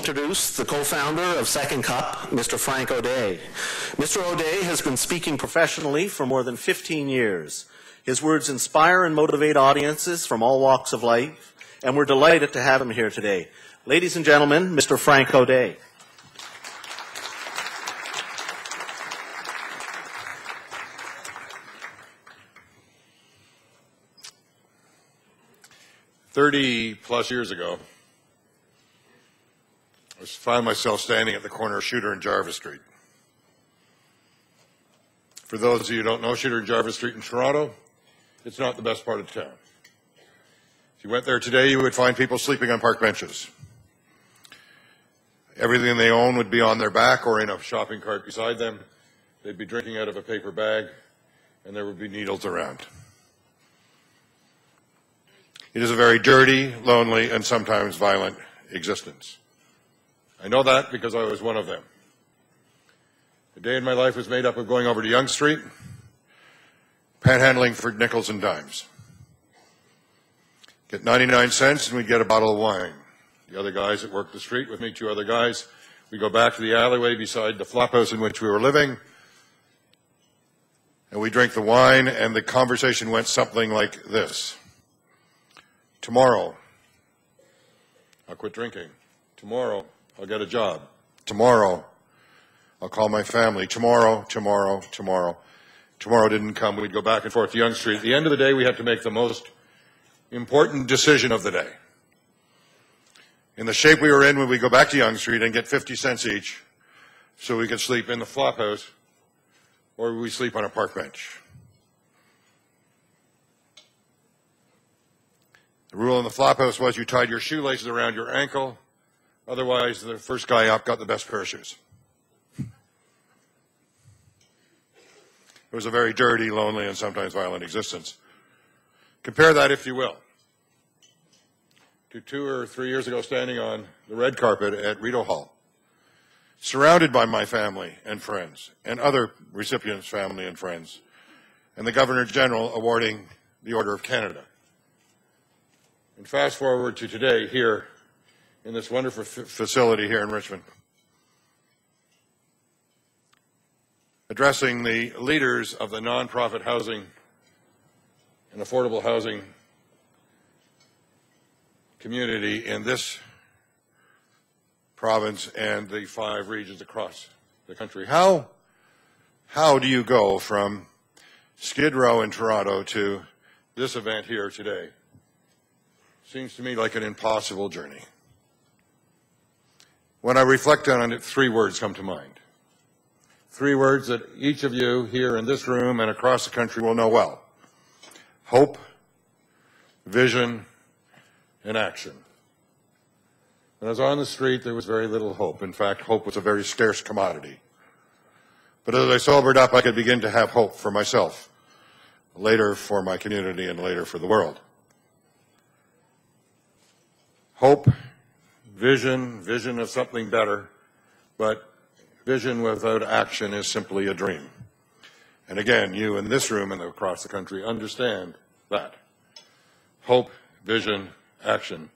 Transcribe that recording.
introduce the co-founder of Second Cup, Mr. Frank O'Day. Mr. O'Day has been speaking professionally for more than 15 years. His words inspire and motivate audiences from all walks of life, and we're delighted to have him here today. Ladies and gentlemen, Mr. Frank O'Day. +30 years ago, I found myself standing at the corner of Shooter and Jarvis Street. For those of you who don't know Shooter and Jarvis Street in Toronto, it's not the best part of town. If you went there today, you would find people sleeping on park benches. Everything they own would be on their back or in a shopping cart beside them. They'd be drinking out of a paper bag, and there would be needles around. It is a very dirty, lonely, and sometimes violent existence. I know that because I was one of them. A day in my life was made up of going over to Yonge Street, panhandling for nickels and dimes. Get 99 cents and we'd get a bottle of wine. The other guys that worked the street with me, 2 other guys, we go back to the alleyway beside the flophouse in which we were living, and we drink the wine, and the conversation went something like this. Tomorrow, I'll quit drinking. Tomorrow, I'll get a job. Tomorrow, I'll call my family. Tomorrow, tomorrow, tomorrow. Tomorrow didn't come. We'd go back and forth to Yonge Street. At the end of the day, we had to make the most important decision of the day. In the shape we were in, would we go back to Yonge Street and get 50 cents each so we could sleep in the flophouse, or would we sleep on a park bench? The rule in the flophouse was you tied your shoelaces around your ankle, otherwise the first guy up got the best pair of shoes. It was a very dirty, lonely, and sometimes violent existence. Compare that, if you will, to 2 or 3 years ago standing on the red carpet at Rideau Hall, surrounded by my family and friends, and other recipients' family and friends, and the Governor General awarding the Order of Canada. And fast forward to today here in this wonderful facility here in Richmond, addressing the leaders of the nonprofit housing and affordable housing community in this province and the 5 regions across the country. How do you go from Skid Row in Toronto to this event here today? Seems to me like an impossible journey. When I reflect on it, 3 words come to mind. 3 words that each of you here in this room and across the country will know well. Hope, vision, and action. When I was on the street, there was very little hope. In fact, hope was a very scarce commodity. But as I sobered up, I could begin to have hope for myself, later for my community, and later for the world. Hope, vision of something better, but vision without action is simply a dream. And again, you in this room and across the country understand that. Hope, vision, action.